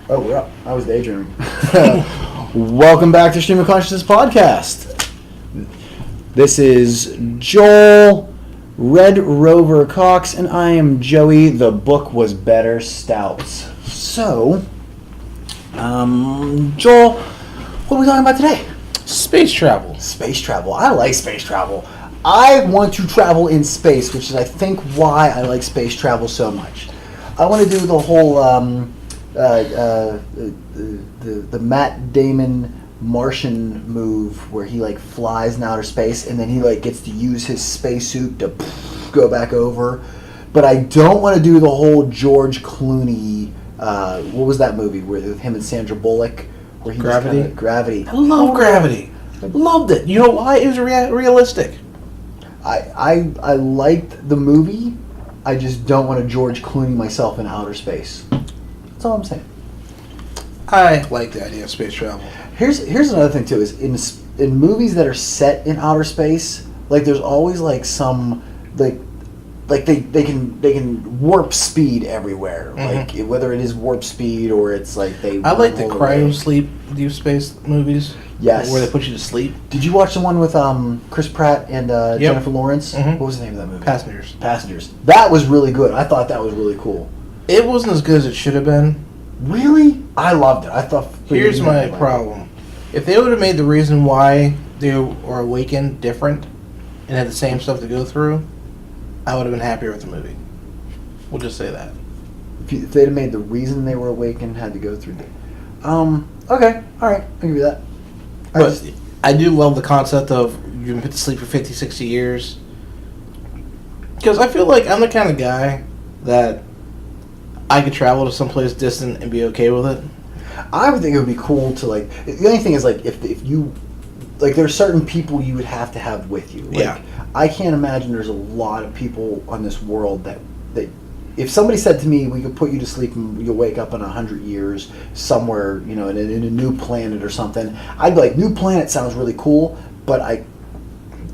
Oh, we're up. I was daydreaming. Welcome back to Stream of Consciousness Podcast. This is Joel Red Rover Cox, and I am Joey. The book was better Stouts. So, Joel, what are we talking about today? Space travel. Space travel. I like space travel. I want to travel in space, which is, I think, why I like space travel so much. I want to do the whole the Matt Damon Martian move where he like flies in outer space and then he like gets to use his spacesuit to go back over. But I don't want to do the whole George Clooney. What was that movie with him and Sandra Bullock? Where he Gravity? Gravity. I love Gravity. I loved it. You know why? It was realistic. I liked the movie. I just don't want to George Clooney myself in outer space. That's all I'm saying. I like the idea of space travel. Here's another thing too: is in movies that are set in outer space, like there's always like some like they can warp speed everywhere. Mm-hmm. Like whether it is warp speed or it's like they. I like the cryo sleep deep space movies. Yes. Where they put you to sleep. Did you watch the one with Chris Pratt and Jennifer Lawrence? Mm-hmm. What was the name of that movie? Passengers. Passengers. That was really good. I thought that was really cool. It wasn't as good as it should have been. Really? I loved it. I thought. Here's my problem. If they would have made the reason why they were awakened different and had the same stuff to go through, I would have been happier with the movie. We'll just say that. If they'd have made the reason they were awakened had to go through the... Okay. Alright. I'll give you that. But I do love the concept of you've been put to sleep for 50, 60 years. Because I feel like I'm the kind of guy that I could travel to someplace distant and be okay with it. I would think it would be cool to, like... The only thing is, like, if you... Like, there are certain people you would have to have with you. Like, Yeah. I can't imagine there's a lot of people on this world that if somebody said to me, we could put you to sleep and you'll wake up in 100 years somewhere, you know, in a new planet or something, I'd be like, new planet sounds really cool, but I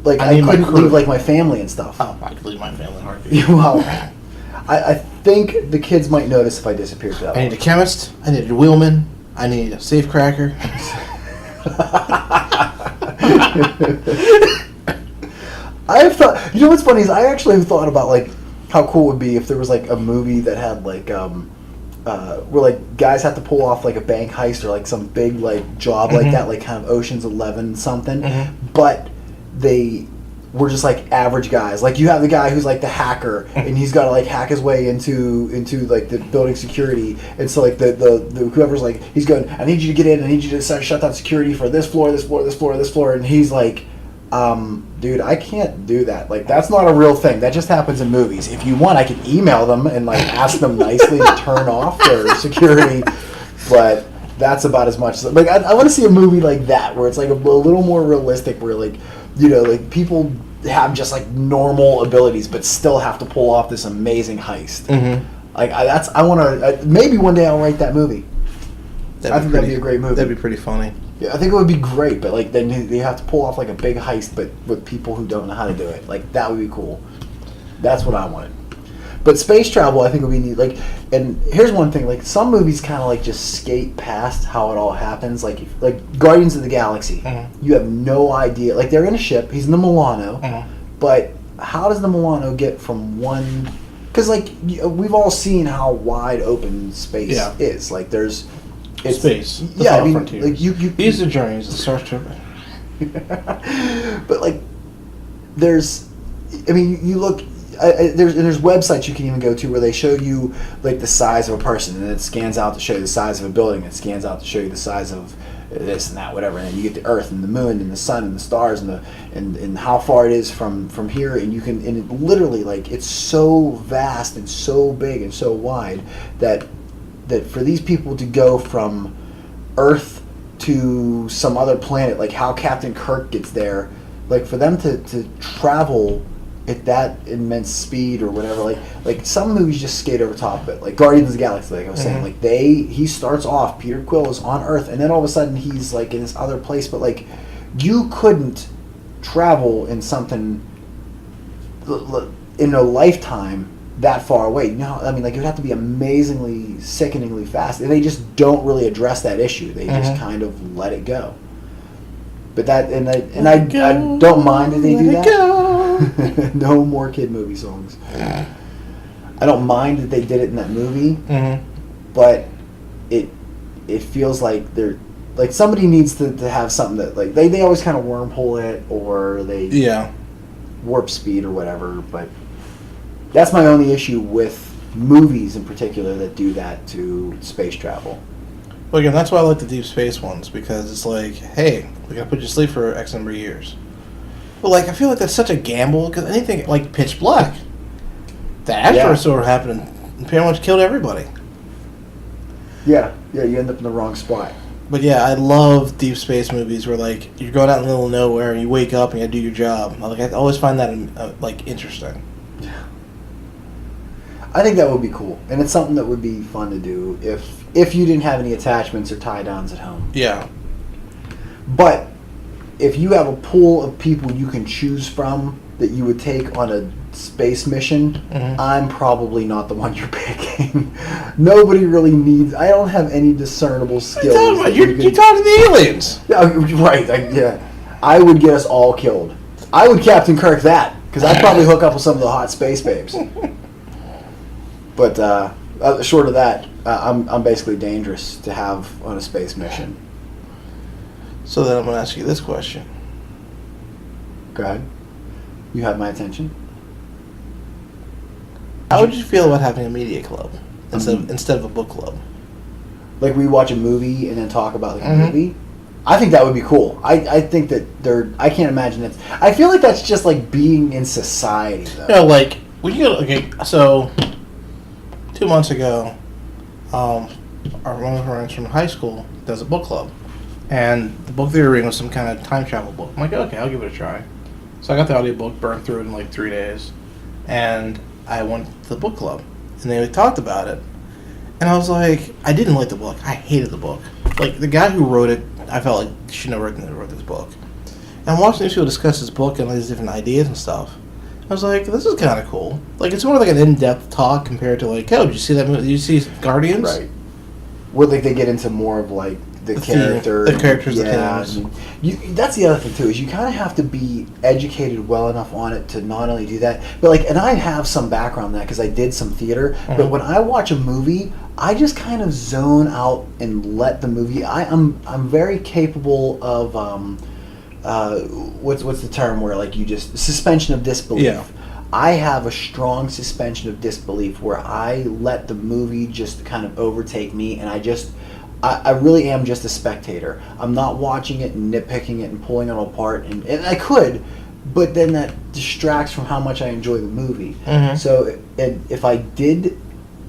couldn't leave, like, my family and stuff. Oh, I could leave my family in a heartbeat. Well, I think the kids might notice if I disappeared to that I need a chemist. I need a wheelman. I need a safecracker. I've thought, you know what's funny is I actually have thought about like how cool it would be if there was like a movie that had like where like guys have to pull off like a bank heist or like some big like job like that, like kind of Ocean's 11 something, but they were just like average guys. Like you have the guy who's like the hacker and he's got to like hack his way into like the building security, and so like the whoever's like, he's going, I need you to get in, I need you to shut down security for this floor, this floor, this floor, this floor, and he's like, dude, I can't do that. Like, that's not a real thing. That just happens in movies. If you want, I can email them and like ask them nicely to turn off their security, but that's about as much. Like, I want to see a movie like that where it's like a little more realistic, where like, you know, like people have just like normal abilities but still have to pull off this amazing heist. Like, I want to. Maybe one day I'll write that movie. I think that'd be a great movie. That'd be pretty funny. Yeah, I think it would be great, but like then they have to pull off like a big heist, but with people who don't know how to do it. Like, that would be cool. That's what I wanted. But space travel, I think, would be neat. Like, and here's one thing: like some movies kind of like just skate past how it all happens. Like Guardians of the Galaxy, you have no idea. Like, they're in a ship. He's in the Milano, but how does the Milano get from one? Because like we've all seen how wide open space is. Like there's. It's space. Yeah, I mean, frontiers. Like these are journeys. The Star Trek. But like, there's, I mean, you look. There's websites you can even go to where they show you like the size of a person, and it scans out to show you the size of a building. It scans out to show you the size of this and that, whatever. And then you get the Earth and the Moon and the Sun and the stars and how far it is from here. And you can, and it literally, like, it's so vast and so big and so wide that for these people to go from Earth to some other planet, like how Captain Kirk gets there, like for them to travel at that immense speed or whatever, like some movies just skate over top of it. Like Guardians of the Galaxy, like I was saying, like he starts off, Peter Quill is on Earth, and then all of a sudden he's like in this other place, but like you couldn't travel in something in a lifetime that far away. No, I mean, like, it would have to be amazingly, sickeningly fast. And they just don't really address that issue. They just kind of let it go. But that, I don't mind that they do that. No more kid movie songs. I don't mind that they did it in that movie, but it feels like they're like somebody needs to have something that like they always kind of wormhole it or they warp speed or whatever. But that's my only issue with movies in particular that do that to space travel. Well, again, that's why I like the deep space ones, because it's like, hey, we gotta put you to sleep for X number of years. But like, I feel like that's such a gamble, because anything like Pitch Black, the asteroid storm happened and pretty much killed everybody. Yeah, you end up in the wrong spot. But yeah, I love deep space movies where like you're going out in the middle of nowhere and you wake up and you gotta do your job. Like, I always find that like interesting. Yeah. I think that would be cool, and it's something that would be fun to do if you didn't have any attachments or tie-downs at home. Yeah. But if you have a pool of people you can choose from that you would take on a space mission, I'm probably not the one you're picking. Nobody really needs. I don't have any discernible skills. You're talking to the aliens. Yeah, right. Yeah, I would get us all killed. I would Captain Kirk that, because I'd probably hook up with some of the hot space babes. But short of that, I'm basically dangerous to have on a space mission. So then I'm going to ask you this question. Go ahead. You have my attention. How would you feel about having a media club instead of a book club? Like, we watch a movie and then talk about a movie? I think that would be cool. I think that I can't imagine it. I feel like that's just like being in society, though. You know, like, when you go, okay, so 2 months ago, one of our friends from high school does a book club. And the book they were reading was some kind of time travel book. I'm like, okay, I'll give it a try. So I got the audiobook, burned through it in like 3 days. And I went to the book club. And they talked about it. And I was like, I didn't like the book. I hated the book. Like, the guy who wrote it, I felt like he shouldn't have wrote this book. And I'm watching these people discuss this book and all these different ideas and stuff. I was like, this is kind of cool. Like, it's more like an in-depth talk compared to like, oh, did you see that movie? Did you see Guardians? Right. Where like they get into more of like the character. The characters, yeah, the themes. That's the other thing too, is you kind of have to be educated well enough on it to not only do that, but like, and I have some background in that because I did some theater. But when I watch a movie, I just kind of zone out and let the movie. I'm very capable of what's the term where like you just suspension of disbelief. Yeah. I have a strong suspension of disbelief where I let the movie just kind of overtake me, and I really am just a spectator. I'm not watching it and nitpicking it and pulling it all apart, and I could, but then that distracts from how much I enjoy the movie. So if I did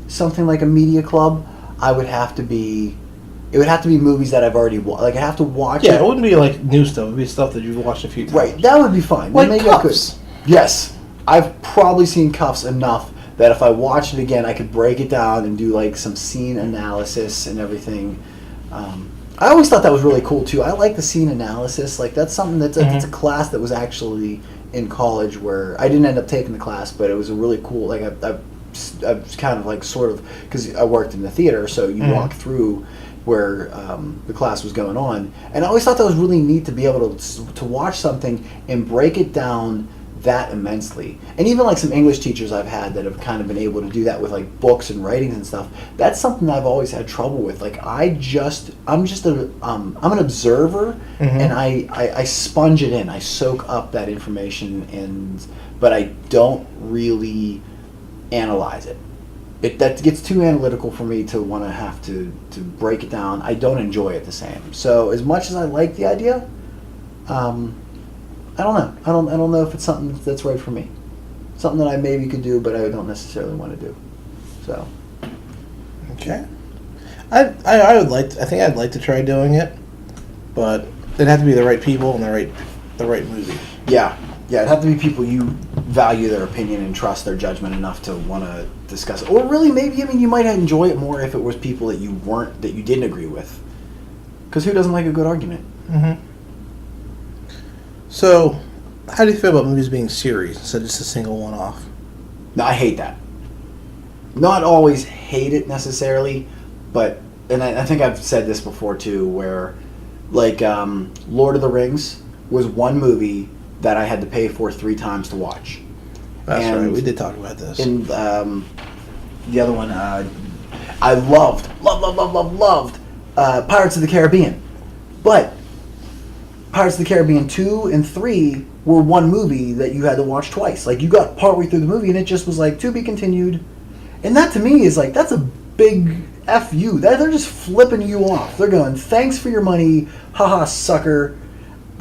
something like a media club, it would have to be movies that I've already watched. Like, I have to watch it. Yeah, it wouldn't be like new stuff. It would be stuff that you've watched a few times. Right, that would be fine. Like maybe Cuffs. I could. Yes. I've probably seen Cuffs enough that if I watched it again, I could break it down and do like some scene analysis and everything. I always thought that was really cool too. I like the scene analysis. Like, that's something that's it's a class that was actually in college where I didn't end up taking the class, but it was a really cool. Like, I was kind of like sort of, because I worked in the theater, so you walk through where the class was going on, and I always thought that was really neat to be able to watch something and break it down that immensely. And even like some English teachers I've had that have kind of been able to do that with like books and writings and stuff. That's something I've always had trouble with. Like, I'm an observer, and I sponge it in. I soak up that information, but I don't really analyze it. That gets too analytical for me to want to have to break it down. I don't enjoy it the same. So as much as I like the idea, I don't know. I don't know if it's something that's right for me. Something that I maybe could do, but I don't necessarily want to do. So. Okay. I would like. I think I'd like to try doing it, but it'd have to be the right people and the right movie. Yeah. It'd have to be people you value their opinion and trust their judgment enough to want to discuss it. Or really, maybe, I mean, you might enjoy it more if it was people that you didn't agree with. Because who doesn't like a good argument? So, how do you feel about movies being series instead of just a single one-off? No, I hate that. not always hate it necessarily, but and I think I've said this before too, where like Lord of the Rings was one movie that I had to pay for 3 times to watch. That's And right. We did talk about this. In the other one, I loved Pirates of the Caribbean, but Pirates of the Caribbean 2 and 3 were one movie that you had to watch twice. Like, you got partway through the movie and it just was like, to be continued. And that to me is like, that's a big F you. They're just flipping you off. They're going, thanks for your money, haha, sucker,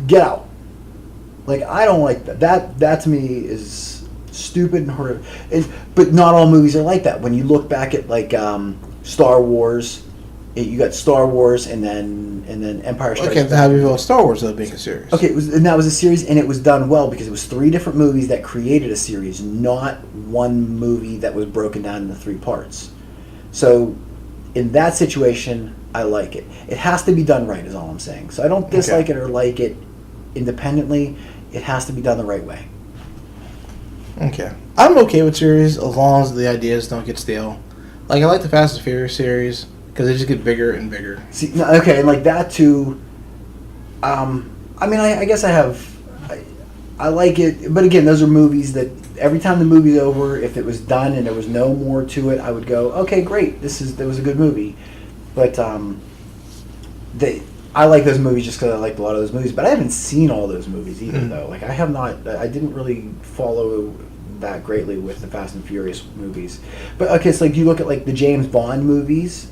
get out. Like, I don't like that. That to me is stupid and horrific. But not all movies are like that. When you look back at like Star Wars, you got Star Wars and then Empire Strikes Back. Okay, how do you feel about Star Wars though being a series? Okay, and that was a series, and it was done well because it was 3 different movies that created a series, not one movie that was broken down into 3 parts. So, in that situation, I like it. It has to be done right, is all I'm saying. So I don't dislike it or like it independently. It has to be done the right way. Okay. I'm okay with series as long as the ideas don't get stale. Like, I like the Fast and Furious series because they just get bigger and bigger. See, no, okay, and like that too. I mean, I guess I like it, but again, those are movies that every time the movie's over, if it was done and there was no more to it, I would go, okay, great, that was a good movie. But I like those movies just because I liked a lot of those movies, but I haven't seen all those movies either, though. Like, I didn't really follow that greatly with the Fast and Furious movies. But okay, so like you look at like the James Bond movies,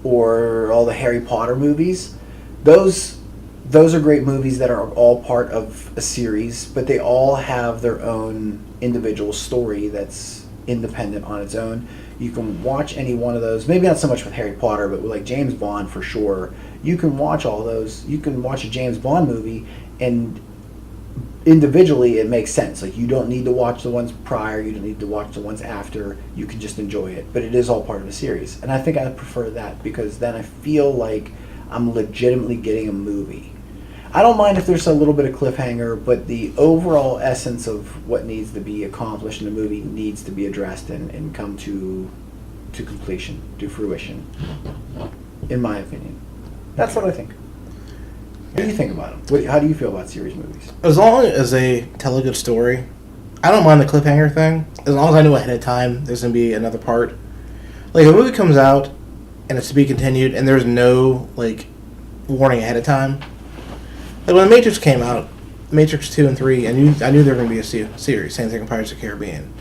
or all the Harry Potter movies, those are great movies that are all part of a series, but they all have their own individual story that's independent on its own. You can watch any one of those, maybe not so much with Harry Potter, but with like James Bond for sure. You can watch all those. You can watch a James Bond movie, and individually it makes sense. Like, you don't need to watch the ones prior, you don't need to watch the ones after. You can just enjoy it, but it is all part of a series, and I think I prefer that because then I feel like I'm legitimately getting a movie. I don't mind if there's a little bit of cliffhanger, but the overall essence of what needs to be accomplished in a movie needs to be addressed and come to completion, to fruition, in my opinion. That's what I think. What do you think about them? How do you feel about series movies? As long as they tell a good story, I don't mind the cliffhanger thing. As long as I know ahead of time there's going to be another part. Like, if a movie comes out and it's to be continued and there's no, like, warning ahead of time. Like, when The Matrix came out, Matrix 2 and 3, I knew there were going to be a series. Same thing with Pirates of the Caribbean.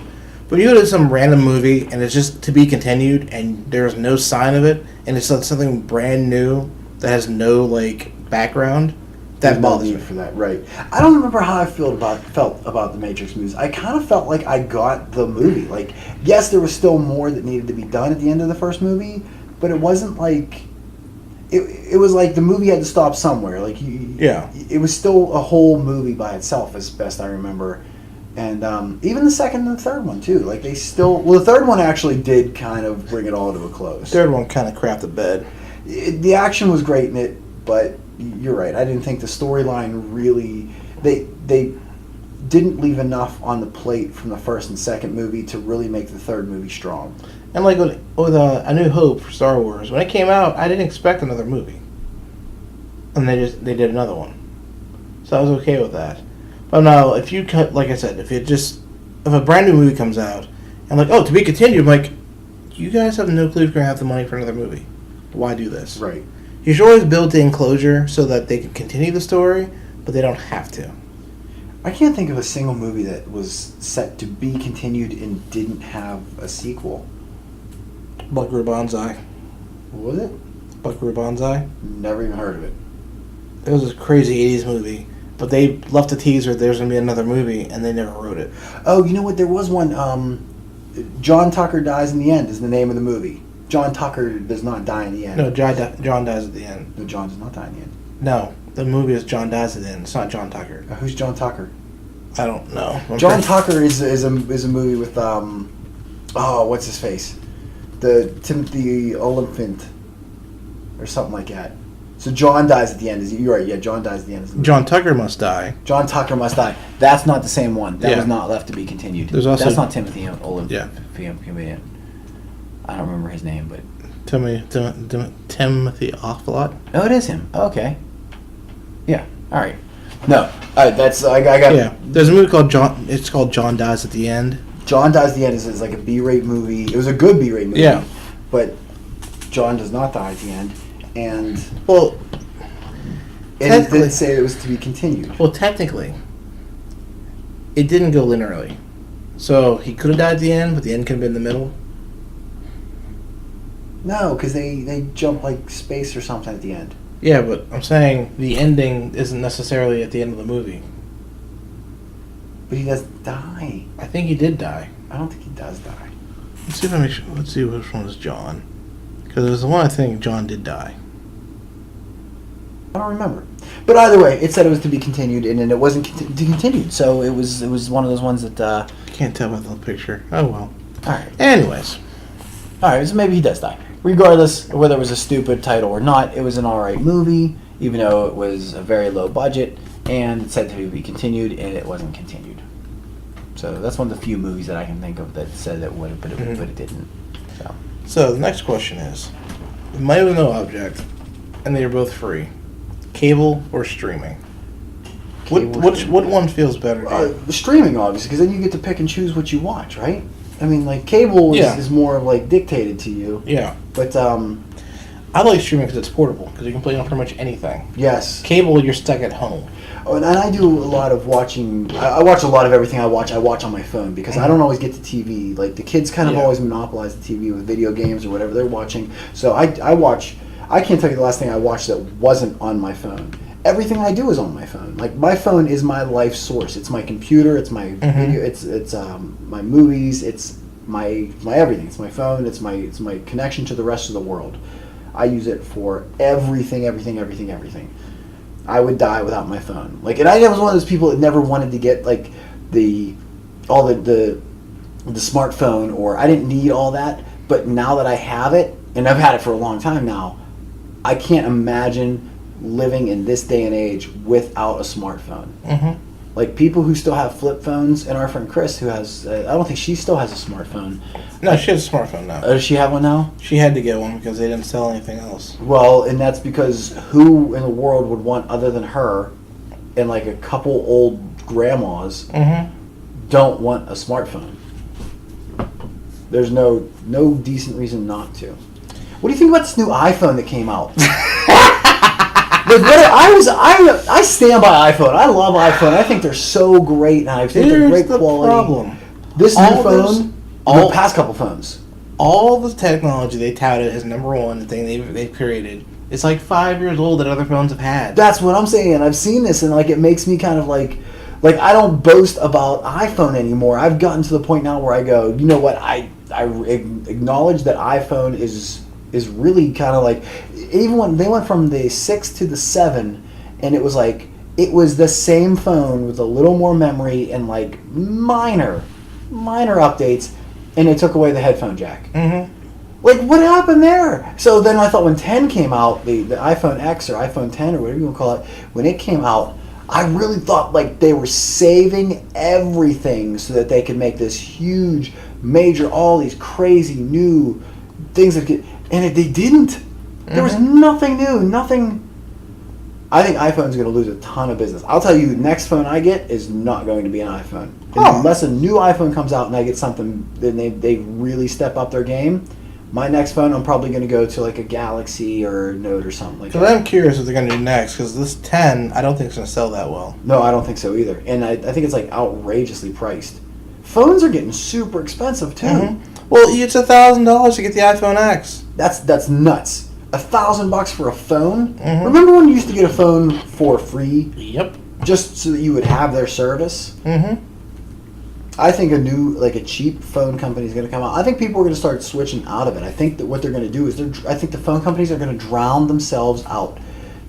But you go to some random movie and it's just to be continued and there's no sign of it and it's something brand new that has no, like, background, that bothers me. For that, right? I don't remember how I felt about the Matrix movies. I kind of felt like I got the movie. Like, yes, there was still more that needed to be done at the end of the first movie, but it wasn't like it was like the movie had to stop somewhere. Like, it was still a whole movie by itself, as best I remember. And even the second and the third one too. Like, the third one actually did kind of bring it all to a close. The third one kind of crapped the bed. The action was great in it, but you're right. I didn't think the storyline really. They didn't leave enough on the plate from the first and second movie to really make the third movie strong. And like with A New Hope for Star Wars, when it came out, I didn't expect another movie, and they did another one, so I was okay with that. But now, if you cut, like I said, if a brand new movie comes out and like, oh, to be continued, I'm like, you guys have no clue if you're gonna have the money for another movie. Why do this? Right. You should always build in closure so that they can continue the story, but they don't have to. I can't think of a single movie that was set to be continued and didn't have a sequel. Buckaroo Banzai. What was it? Buckaroo Banzai. Never even heard of it. It was a crazy 80s movie, but they left a teaser there's going to be another movie, and they never wrote it. Oh, you know what? There was one. John Tucker Dies in the End is the name of the movie. John Tucker does not die in the end. No, John dies at the end. No, John does not die in the end. No, the movie is John dies at the end. It's not John Tucker. Who's John Tucker? I don't know. John Tucker is a movie with what's his face? The Timothy Olyphant or something like that. So John dies at the end. You're right. Yeah, John dies at the end. Of the movie. John Tucker must die. John Tucker must die. That's not the same one. That Yeah. was not left to be continued. There's also- That's not Timothy Olyphant. Yeah. I don't remember his name, but Timothy Olyphant. oh, it is him. Okay. Yeah. All right. No. All right. That's I got. Yeah. There's a movie called John. It's called John Dies at the End. John Dies at the End is like a B-rate movie. It was a good B-rate movie. Yeah. But John does not die at the end, and Well, it technically- did say it was to be continued. technically, it didn't go linearly. So he could have died at the end, but the end could have been in the middle. No, because they jump like space or something at the end. Yeah, but I'm saying the ending isn't necessarily at the end of the movie. But he does die. I think he did die. I don't think he does die. Let's see if I make sure. Let's see which one is John. Because there's the one I think John did die. I don't remember. But either way, it said it was to be continued, and then it wasn't continued. So it was one of those ones that. I can't tell by the picture. Oh well. All right. Anyways, All right. So maybe he does die. Regardless of whether it was a stupid title or not, it was an alright movie, even though it was a very low budget, and it said to be continued, and it wasn't continued. So that's one of the few movies that I can think of that said it would, but it didn't. so the next question is: money with no object, and they are both free. Cable or streaming? What one feels better? To you? Streaming, obviously, because then you get to pick and choose what you watch, right? I mean, like cable Yeah. is more of like dictated to you, Yeah, but I like streaming because it's portable because you can play on pretty much anything. yes. Cable, you're stuck at home. Oh, and I do a lot of watching. I watch a lot of everything I watch on my phone because I don't always get to TV. Like the kids kind of Yeah. always monopolize the TV with video games or whatever they're watching. So I watch. I can't tell you the last thing I watched that wasn't on my phone. Everything I do is on my phone. Like my phone is my life source. It's my computer. It's my video. It's my movies. It's my everything. It's my phone. It's my connection to the rest of the world. I use it for everything. I would die without my phone. Like, and I was one of those people that never wanted to get like the smartphone, or I didn't need all that. But now that I have it, and I've had it for a long time now, I can't imagine living in this day and age without a smartphone. Mm-hmm. Like people who still have flip phones, and our friend Chris, who has, I don't think she still has a smartphone. No, she has a smartphone now. Does she have one now? She had to get one because they didn't sell anything else. Well, and that's because who in the world would want, other than her and like a couple old grandmas, Mm-hmm. don't want a smartphone? There's no decent reason not to. What do you think about this new iPhone that came out? Like, I stand by iPhone. I love iPhone. I think they're so great, and I think they're Here's great the quality. problem. This new All this- phone, all- the past couple phones. All the technology they touted as number one thing they've created, it's like 5 years old that other phones have had. That's what I'm saying. I've seen this, and like it makes me kind of like I don't boast about iPhone anymore. I've gotten to the point now where I go, you know what? I acknowledge that iPhone is really kind of like, even when they went from the 6 to the 7, and it was like it was the same phone with a little more memory and like minor updates, and they took away the headphone jack. Mm-hmm. Like, what happened there? So then I thought when 10 came out, the iPhone X or iPhone 10 or whatever you want to call it, when it came out, I really thought like they were saving everything so that they could make this huge, major, all these crazy new things that could, and they didn't. There was nothing new, nothing. I think iPhone's going to lose a ton of business. I'll tell you, next phone I get is not going to be an iPhone. Unless a new iPhone comes out and I get something, then they really step up their game. My next phone, I'm probably going to go to like a Galaxy or a Note or something like Because that. I'm curious what they're going to do next, because this 10, I don't think it's going to sell that well. No, I don't think so either. And I think it's like outrageously priced. Phones are getting super expensive too. Mm-hmm. Well, it's $1,000 to get the iPhone X. That's nuts. $1,000 for a phone? Mhm. Remember when you used to get a phone for free Yep. just so that you would have their service? Mm-hmm. I think a cheap phone company is going to come out. I think people are going to start switching out of it. I think that what they're going to do is I think the phone companies are going to drown themselves out.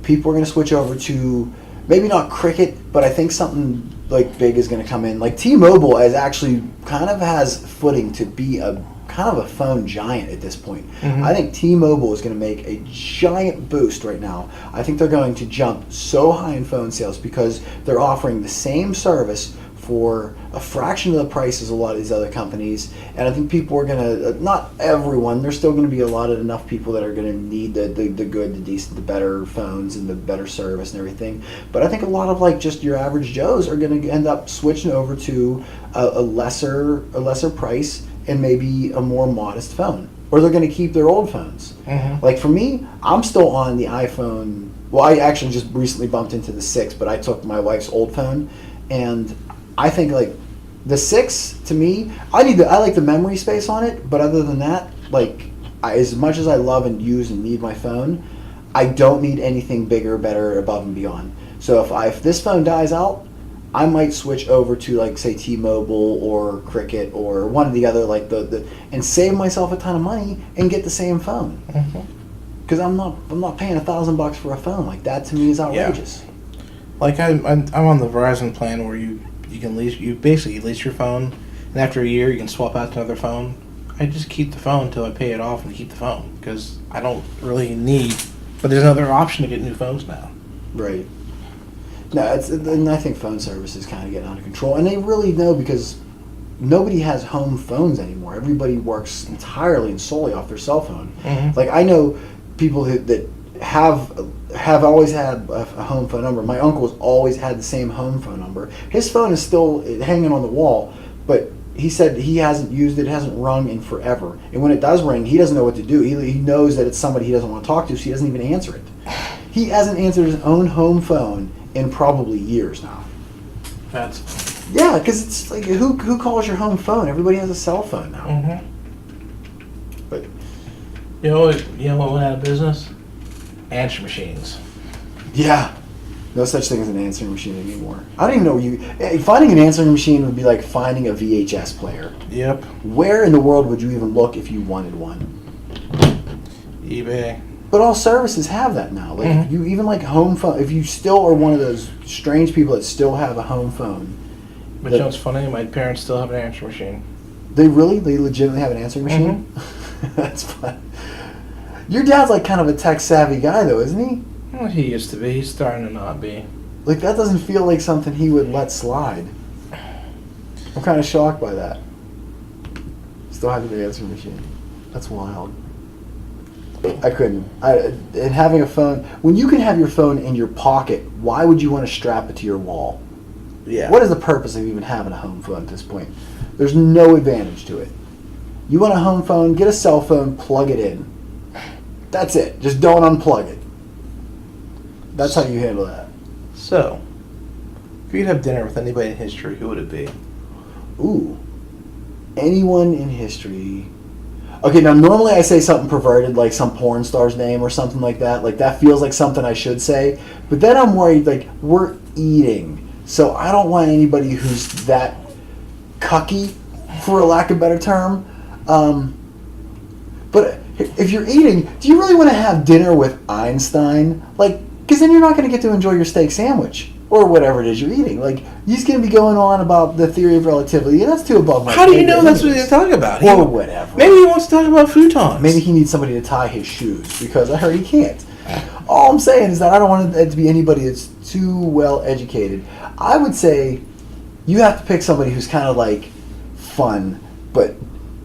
People are going to switch over to maybe not Cricket, but I think something like big is going to come in. Like T-Mobile has actually kind of has footing to be a kind of a phone giant at this point. Mhm. I think T-Mobile is going to make a giant boost right now. I think they're going to jump so high in phone sales because they're offering the same service for a fraction of the price as a lot of these other companies. And I think people are going to, not everyone, there's still going to be a lot of enough people that are going to need the good, the decent, the better phones and the better service and everything. But I think a lot of like just your average Joes are going to end up switching over to a lesser price and maybe a more modest phone. Or they're going to keep their old phones. Mhm. Like for me, I'm still on the iPhone. Well, I actually just recently bumped into the 6, but I took my wife's old phone, and I think like the 6 to me, I like the memory space on it, but other than that, like as much as I love and use and need my phone, I don't need anything bigger, better, above and beyond. So if this phone dies out, I might switch over to like say T-Mobile or Cricket or one of the other like the and save myself a ton of money and get the same phone. Mhm. Because I'm not paying $1,000 for a phone. Like that to me is outrageous. Like I'm on the Verizon plan where you can basically lease your phone, and after a year you can swap out to another phone. I just keep the phone until I pay it off and keep the phone because I don't really need. But there's another option to get new phones now. Right. No, and I think phone service is kind of getting out of control, and they really know because nobody has home phones anymore. Everybody works entirely and solely off their cell phone. Mhm. Like I know people that have always had a home phone number. My uncle's always had the same home phone number. His phone is still hanging on the wall, but he said he hasn't used it, hasn't rung in forever. And when it does ring, he doesn't know what to do. He knows that it's somebody he doesn't want to talk to, so he doesn't even answer it. He hasn't answered his own home phone in probably years now. That's. Yeah, because it's like who calls your home phone? Everybody has a cell phone now. Mhm. But You know what went out of business? Answer machines. yeah, no such thing as an answering machine anymore. I don't even know finding an answering machine would be like finding a VHS player. Yep. Where in the world would you even look if you wanted one? eBay. But all services have that now. Like Mhm. if you even like home phone. If you still are one of those strange people that still have a home phone, But you know what's funny? My parents still have an answer machine. they legitimately have an answering machine. That's fun. Your dad's like kind of a tech savvy guy though, isn't he? Well, he used to be. He's starting to not be. Like that doesn't feel like something he would let slide. I'm kind of shocked by that. Still having the answering machine. That's wild. I couldn't. And having a phone, when you can have your phone in your pocket, why would you want to strap it to your wall? Yeah. What is the purpose of even having a home phone at this point? There's no advantage to it. You want a home phone, get a cell phone, plug it in. That's it. Just don't unplug it. That's how you handle that. So, if you'd have dinner with anybody in history, who would it be? Ooh. Anyone in history. Okay, now normally I say something perverted, like some porn star's name or something like that. Like that feels like something I should say. But then I'm worried, like, we're eating. So I don't want anybody who's that cucky, for a lack of a better term. But if you're eating, do you really want to have dinner with Einstein? Like, because then you're not going to get to enjoy your steak sandwich or whatever it is you're eating. Like, he's going to be going on about the theory of relativity, and that's too above my How do you pay know grade that's what anyways. he's talking about? Or whatever. Maybe he wants to talk about futons. Maybe he needs somebody to tie his shoes because I heard he can't. All I'm saying is that I don't want it to be anybody that's too well educated. I would say you have to pick somebody who's kind of like fun, but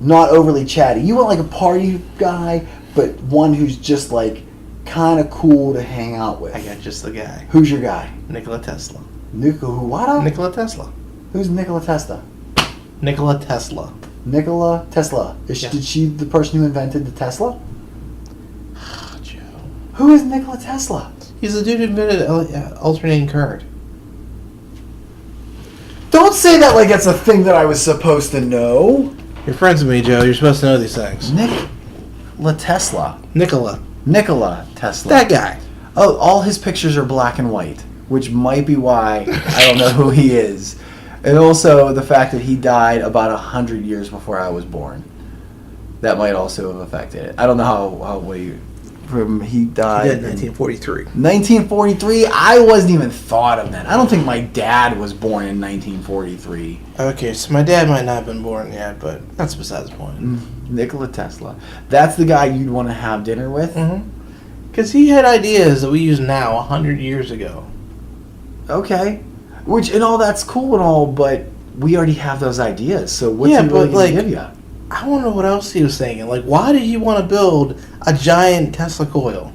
not overly chatty. You want like a party guy, but one who's just like kind of cool to hang out with. I got just the guy. Who's your guy? Nikola Tesla. Nikola Tesla. Who's Nikola Tesla? Nikola Tesla. Nikola Tesla. Yeah. Did she the person who invented the Tesla? Oh, Joe. Who is Nikola Tesla? He's the dude who invented alternating current. Don't say that like it's a thing that I was supposed to know. You're friends with me, Joe. You're supposed to know these things. Nikola Tesla. Nikola Tesla. That guy. Oh, all his pictures are black and white, which might be why I don't know who he is. And also the fact that he died about 100 years before I was born. That might also have affected it. I don't know how he died He did in 1943. 1943? I wasn't even thought of that. I don't think my dad was born in 1943. Okay, so my dad might not have been born yet, but that's besides the point. Nikola Tesla. That's the guy you'd want to have dinner with? Because he had ideas that we use now 100 years ago. Okay. Which, and all that's cool and all, but we already have those ideas, so what's Yeah, he really but, going to like, give you? I want to know what else he was thinking. Like, why did he want to build a giant Tesla coil?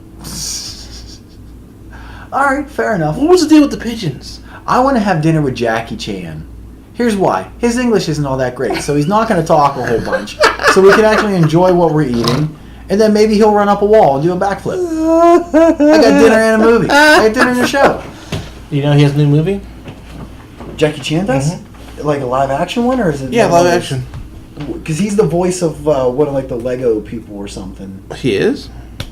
Alright, fair enough. What was the deal with the pigeons? I want to have dinner with Jackie Chan. Here's why. His English isn't all that great, so he's not going to talk a whole bunch. So we can actually enjoy what we're eating, and then maybe he'll run up a wall and do a backflip. I got dinner and a movie. I got dinner and a show. You know he has a new movie? Jackie Chan does? Like a live action one, or is it? Yeah, live action. Because he's the voice of one of like the Lego people or something. He is?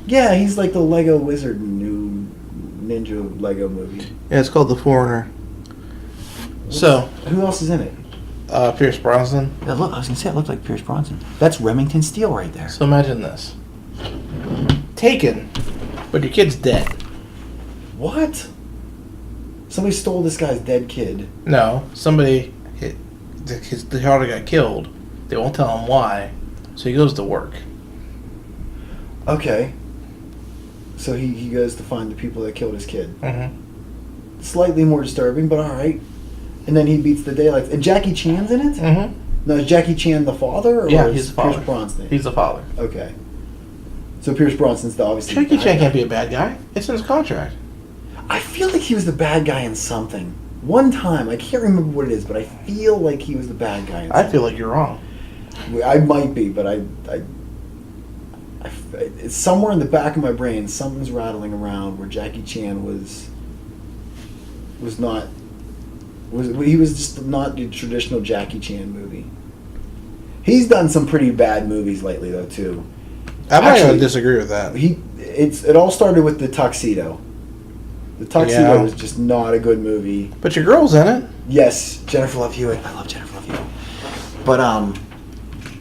Yeah, he's like the Lego wizard new ninja Lego movie. Yeah, it's called The Foreigner. So, Who else is in it? Pierce Brosnan. Yeah, look, I was gonna say it looked like Pierce Bronson. That's Remington Steele right there. So imagine this. Taken, but your kid's dead. What? Somebody stole this guy's dead kid. No, somebody hit his daughter got killed. They won't tell him why, so he goes to work. Okay. So he goes to find the people that killed his kid. Mm-hmm. Slightly more disturbing, but all right. And then he beats the daylights. And Jackie Chan's in it? Mm-hmm. No, is Jackie Chan the father? Or Yeah, is he's the father. Pierce Brosnan? He's the father. Okay. So Pierce Brosnan's the obviously. Jackie bad Chan guy. can't be a bad guy. It's in his contract. I feel like he was the bad guy in something. One time, I can't remember what it is, but I feel like he was the bad guy in I feel like you're wrong. I might be, but it's somewhere in the back of my brain. Something's rattling around where Jackie Chan was just not the traditional Jackie Chan movie. He's done some pretty bad movies lately, though, too. I'm not going Actually, to disagree with that. It all started with The Tuxedo. The Tuxedo Yeah. was just not a good movie. But your girl's in it. Yes, Jennifer Love Hewitt. I love Jennifer Love Hewitt. But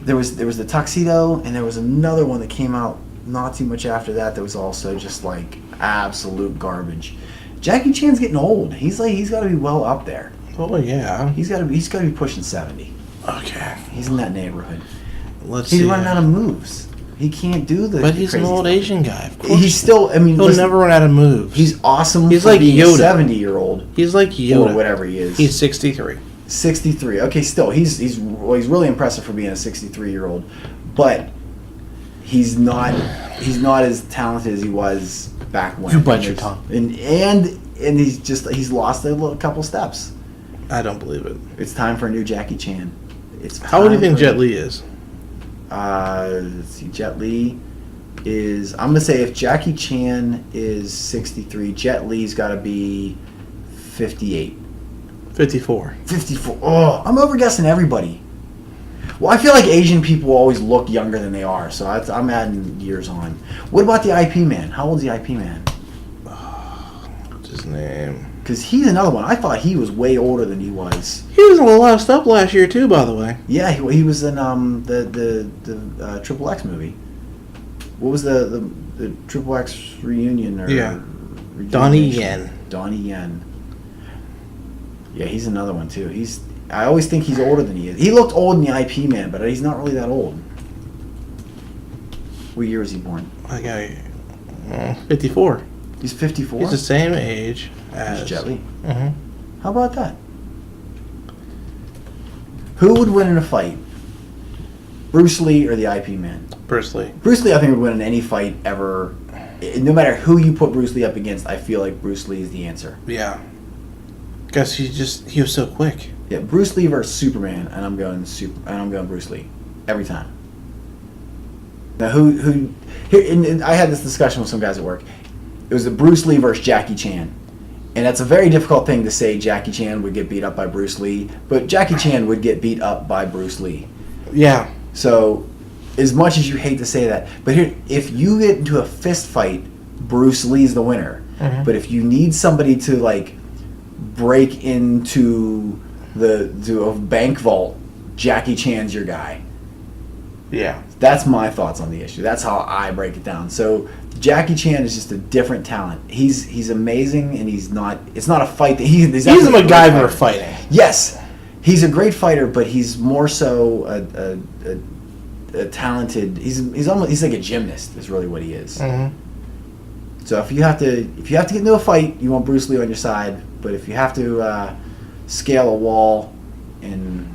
there was The Tuxedo, and there was another one that came out not too much after that was also just like absolute garbage. Jackie Chan's getting old. He's got to be well up there. Oh yeah. He's got to be pushing 70. Okay. He's in that neighborhood. Let's He's see. running out of moves. He can't do the. But he's an crazy old stuff. Asian guy. Of course. He's still. I mean, He'll listen, never run out of moves. He's awesome. He's for like being a Yoda. 70-year-old He's like Yoda. or whatever he is. He's 63. 63. Okay, still he's really impressive for being a 63-year-old, but he's not as talented as he was back when. You bite your tongue. And he's lost a couple steps. I don't believe it. It's time for a new Jackie Chan. How old do you think Jet Li is? Let's see, Jet Li is. I'm gonna say if Jackie Chan is 63, Jet Li's got to be 58. 54. 54. Oh, I'm overguessing everybody. Well, I feel like Asian people always look younger than they are, so I'm adding years on. What about the IP Man? How old's the IP Man? What's his name? Because he's another one. I thought he was way older than he was. He was in a lot of stuff last year too, by the way. Yeah, he was in the Triple X movie. What was the Triple X reunion or Yeah. Donnie rejuvenation? Yen. Donnie Yen. Yeah, he's another one too. I always think he's older than he is. He looked old in the IP Man, but he's not really that old. What year was he born? I got 54. He's 54. He's the same age as Jet Li. Mm-hmm. How about that? Who would win in a fight? Bruce Lee or the IP Man? Bruce Lee. Bruce Lee, I think, would win in any fight ever. No matter who you put Bruce Lee up against, I feel like Bruce Lee is the answer. Yeah. Because he was so quick. Yeah, Bruce Lee versus Superman, and I'm going Bruce Lee every time. Now, who here? And I had this discussion with some guys at work. It was a Bruce Lee versus Jackie Chan, and that's a very difficult thing to say. Jackie Chan would get beat up by Bruce Lee, but Jackie Chan would get beat up by Bruce Lee. Yeah. So, as much as you hate to say that, but here, if you get into a fist fight, Bruce Lee's the winner. Mhm. But if you need somebody to like break into a bank vault, Jackie Chan's your guy. Yeah. That's my thoughts on the issue. That's how I break it down. So Jackie Chan is just a different talent. He's amazing, and he's not. It's not a fight that he's He's a actually great MacGyver fighter. fighting. Yes, he's a great fighter, but he's more so a talented. He's like a gymnast. Is really what he is. Mm-hmm. So if you have to get into a fight, you want Bruce Lee on your side. But if you have to scale a wall and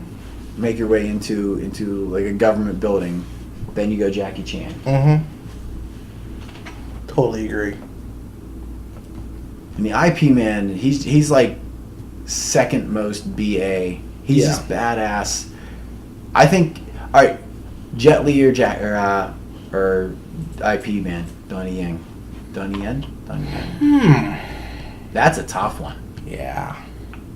make your way into like a government building, then you go Jackie Chan. Mm-hmm. Totally agree. And the IP Man, he's like second most BA. He's just badass. I think. All right, Jet Li or IP Man, Donnie Yen. Donnie Yen. That's a tough one. Yeah.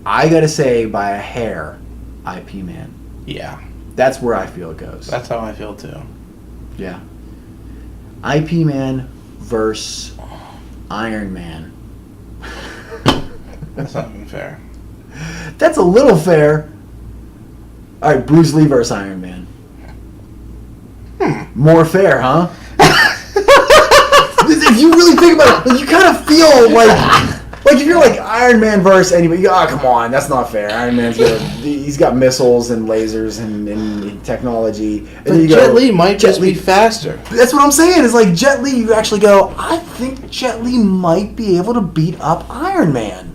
I gotta say, by a hair, IP Man. Yeah. That's where I feel it goes. That's how I feel too. Yeah. IP Man versus Iron Man. That's not even fair. That's a little fair. All right, Bruce Lee versus Iron Man. More fair, huh? If you really think about it, like, you kind of feel like if you're like Iron Man versus anybody, you go, come on, that's not fair. Iron Man's he's got missiles and lasers and technology. And But then you Jet go, Li might just be faster. That's what I'm saying. It's like Jet Li. You actually go, I think Jet Li might be able to beat up Iron Man.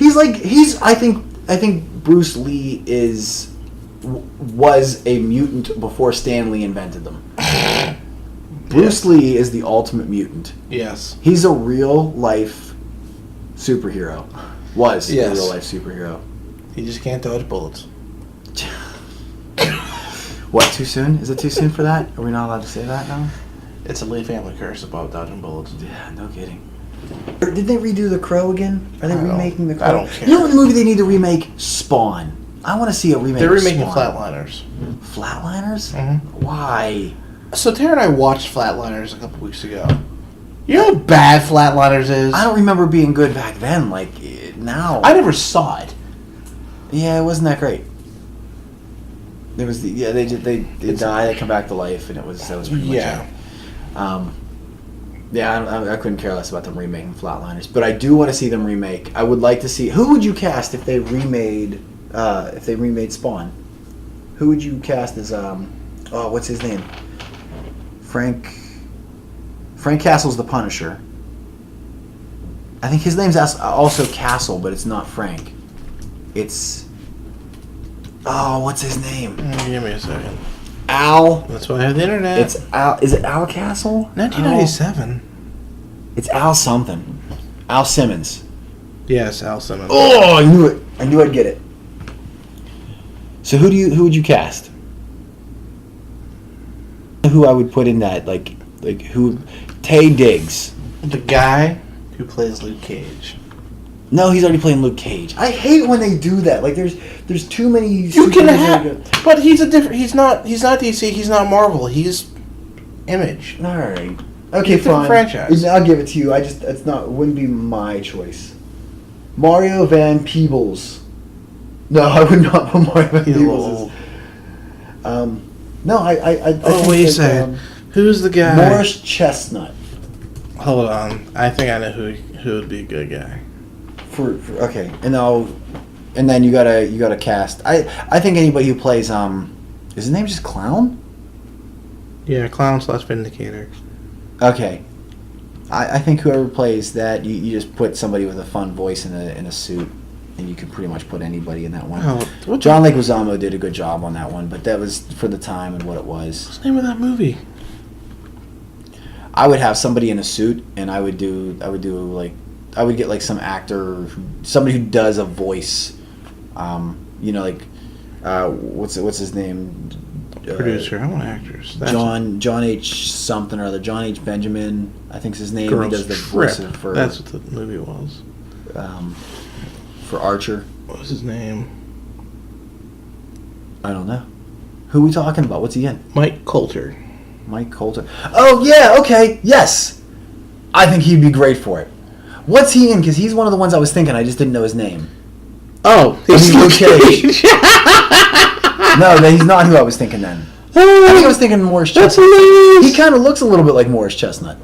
I think Bruce Lee was a mutant before Stan Lee invented them. Bruce Lee is the ultimate mutant. Yes. He's a real life superhero. Was Yes. a real life superhero. He just can't dodge bullets. What, too soon? Is it too soon for that? Are we not allowed to say that now? It's a Lee family curse about dodging bullets. Yeah, no kidding. Did they redo The Crow again? Are they remaking The Crow? I don't care. You know what movie they need to remake? Spawn. I want to see a remake. They're of remaking Spawn. Flatliners. Flatliners? Mm-hmm. Why? So Tara and I watched Flatliners a couple weeks ago. You know how bad Flatliners is? I don't remember being good back then. Like now. I never saw it. Yeah, it wasn't that great. There was they die, they come back to life, and that was pretty much it. I couldn't care less about them remaking Flatliners, but I do want to see them remake. I would like to see. Who would you cast if they remade Spawn? Who would you cast as what's his name? Frank Castle's the Punisher. I think his name's also Castle, but it's not Frank. It's what's his name? Give me a second. Al. That's why I have the internet. It's Al. Is it Al Castle? 1997. It's Al something. Al Simmons. Yes, Al Simmons. Oh, I knew it. I knew I'd get it. So who would you cast? Who I would put in that like who? Taye Diggs. The guy who plays Luke Cage. No, he's already playing Luke Cage. I hate when they do that. Like there's too many. You can have, but he's a different. He's not DC. He's not Marvel. He's Image. All right. Okay, He's a different fine. franchise. I'll give it to you. It wouldn't be my choice. Mario Van Peebles. No, I would not put Mario Van He's a little Peebles. old. No, I think wait a that, second. Who's the guy? Morris Chestnut. Hold on. I think I know who would be a good guy. For okay, and then you gotta cast. I think anybody who plays is his name just Clown? Yeah, Clown / Vindicator. Okay, I think whoever plays that, you just put somebody with a fun voice in a suit, and you can pretty much put anybody in that one. John Leguizamo did a good job on that one, but that was for the time and what it was. What's the name of that movie? I would have somebody in a suit, and I would get like some actor, somebody who does a voice. What's his name? Producer. I want actors. John H. something or other. John H. Benjamin, I think's his name. Girls He does the Trip. voice for. That's what the movie was. For Archer. What was his name? I don't know. Who are we talking about? What's he in? Mike Coulter. Mike Coulter. Oh yeah, okay, yes. I think he'd be great for it. What's he in? Because he's one of the ones I was thinking. I just didn't know his name. Oh, He's Luke Cage. No, he's not who I was thinking then. I think I was thinking Morris Chestnut. That's hilarious. He kind of looks a little bit like Morris Chestnut.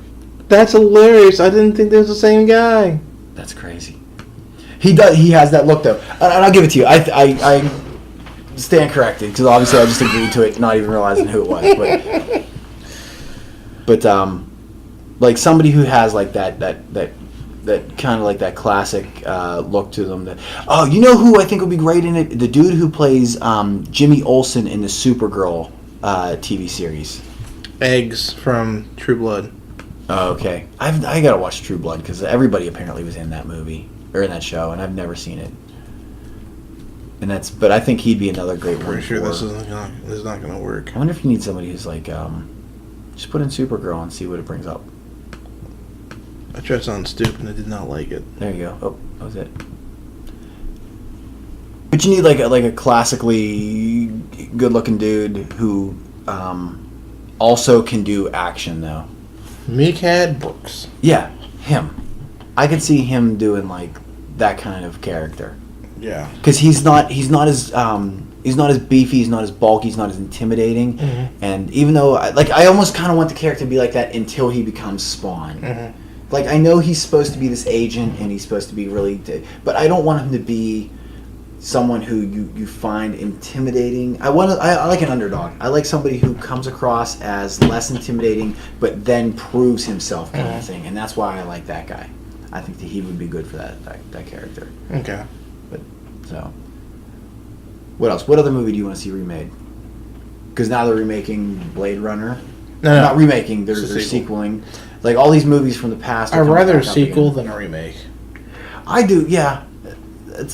That's hilarious. I didn't think they was the same guy. That's crazy. He does. He has that look though, and I'll give it to you. stand corrected, because obviously I just agreed to it, not even realizing who it was. But like somebody who has like that kind of like that classic look to them. Oh, you know who I think would be great in it? The dude who plays Jimmy Olsen in the Supergirl TV series. Eggs from True Blood. Oh, okay. I gotta watch True Blood because everybody apparently was in that movie or in that show, and I've never seen it. But I think he'd be another great one. Pretty sure this is not gonna work. I wonder if you need somebody who's like, just put in Supergirl and see what it brings up. I tried something stupid and I did not like it. There you go. Oh, that was it. But you need like a classically good-looking dude who also can do action, though. Mechad Brooks. Yeah, him. I could see him doing like that kind of character. Yeah. Because he's not as beefy, he's not as bulky, he's not as intimidating, and even though I almost kind of want the character to be like that until he becomes Spawn. Like I know he's supposed to be this agent and he's supposed to be really, but I don't want him to be someone who you find intimidating. I like an underdog. I like somebody who comes across as less intimidating, but then proves himself kind of thing, and that's why I like that guy. I think that he would be good for that character. Okay. So, what else? What other movie do you want to see remade? Because now they're remaking Blade Runner. No, not remaking. They're sequel. sequeling. Like all these movies from the past. I'd rather a sequel than a remake. I do. Yeah,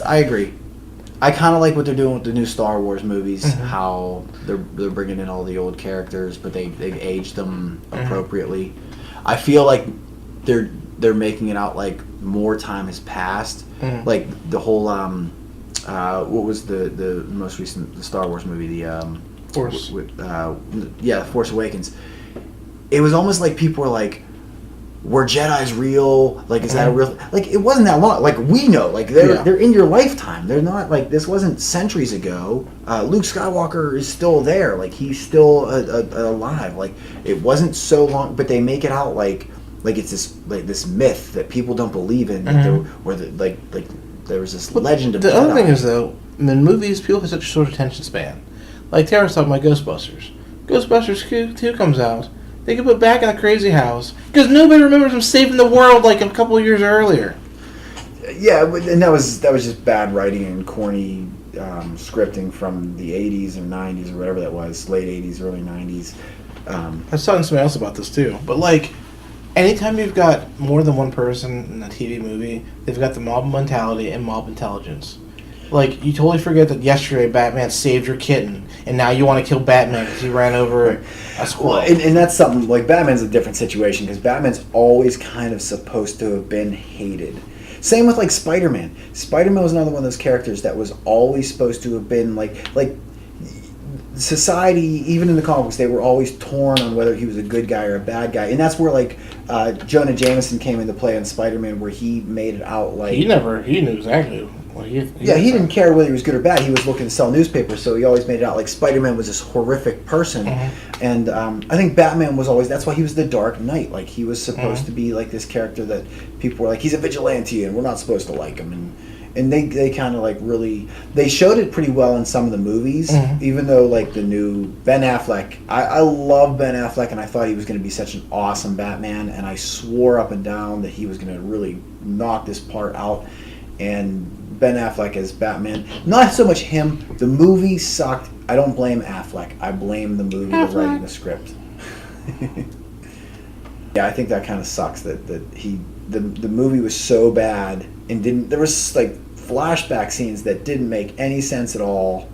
I agree. I kind of like what they're doing with the new Star Wars movies. How they're bringing in all the old characters, but they've aged them appropriately. I feel like they're making it out like more time has passed. Like the whole what was the most recent Star Wars movie? The Force. Force Awakens. It was almost like people were like, "Were Jedi's real? Like, is that a real?" Like, it wasn't that long. Like, we know. Like, they're in your lifetime. They're not like this. Wasn't centuries ago. Luke Skywalker is still there. Like, he's still alive. Like, it wasn't so long. But they make it out like it's this myth that people don't believe in. There was this legend of the Jedi. other thing is though, in movies, people have such a short attention span. Like Tara's talking about Ghostbusters. Ghostbusters 2 comes out. They get put back in a crazy house because nobody remembers them saving the world like a couple of years earlier. Yeah, and that was just bad writing and corny scripting from the 80s or 90s or whatever that was, late 80s, early 90s. I was talking to somebody else about this too. But like, anytime you've got more than one person in a TV movie, they've got the mob mentality and mob intelligence. Like, you totally forget that yesterday Batman saved your kitten, and now you want to kill Batman because he ran over a squirrel. Well, and that's something, like, Batman's a different situation, because Batman's always kind of supposed to have been hated. Same with, like, Spider-Man. Spider-Man was another one of those characters that was always supposed to have been, like society, even in the comics, they were always torn on whether he was a good guy or a bad guy. And that's where, like, Jonah Jameson came into play on Spider-Man, where he made it out like... He knew exactly what he didn't care whether he was good or bad. He was looking to sell newspapers, so he always made it out like Spider-Man was this horrific person. And I think Batman was always... That's why he was the Dark Knight. Like, he was supposed to be, like, this character that people were like, he's a vigilante, and we're not supposed to like him. And they kind of like really... They showed it pretty well in some of the movies, even though like the new Ben Affleck... I love Ben Affleck, and I thought he was going to be such an awesome Batman, and I swore up and down that he was going to really knock this part out. And Ben Affleck as Batman, not so much him. The movie sucked. I don't blame Affleck. I blame the movie for writing the script. Yeah, I think that kind of sucks that the movie was so bad and there was like flashback scenes that didn't make any sense at all.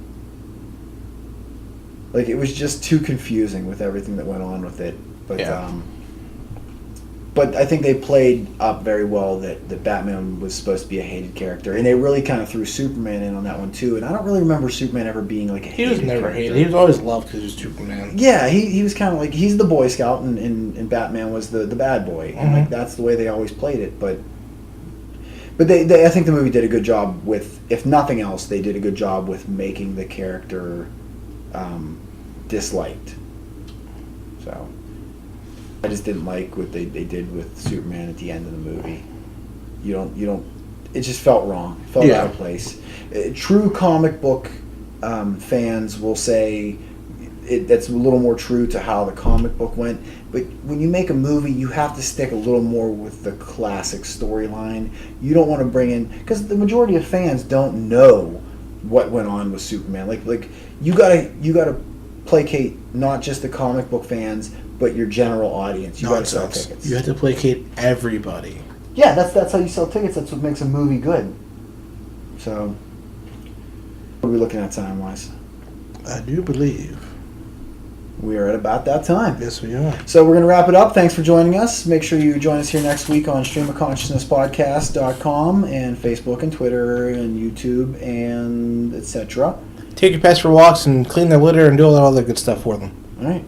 Like, it was just too confusing with everything that went on with it. But but I think they played up very well that Batman was supposed to be a hated character, and they really kind of threw Superman in on that one too. And I don't really remember Superman ever being like a hated character. He was never hated. He was always loved because he was Superman. Yeah, he was kind of like, he's the Boy Scout, and Batman was the bad boy, and like that's the way they always played it. But I think the movie did a good job with, if nothing else, they did a good job with making the character disliked. So I just didn't like what they did with Superman at the end of the movie. You don't. It just felt wrong. It felt out of place. True comic book fans will say that's a little more true to how the comic book went. But when you make a movie, you have to stick a little more with the classic storyline. You don't want to bring in, because the majority of fans don't know what went on with Superman. Like you gotta placate not just the comic book fans, but your general audience. You gotta sell tickets. You have to placate everybody. Yeah, that's how you sell tickets. That's what makes a movie good. So, what are we looking at time-wise? I do believe. We are at about that time. Yes, we are. So we're going to wrap it up. Thanks for joining us. Make sure you join us here next week on streamofconsciousnesspodcast.com and Facebook and Twitter and YouTube and etc. Take your pets for walks and clean their litter and do all that other good stuff for them. All right.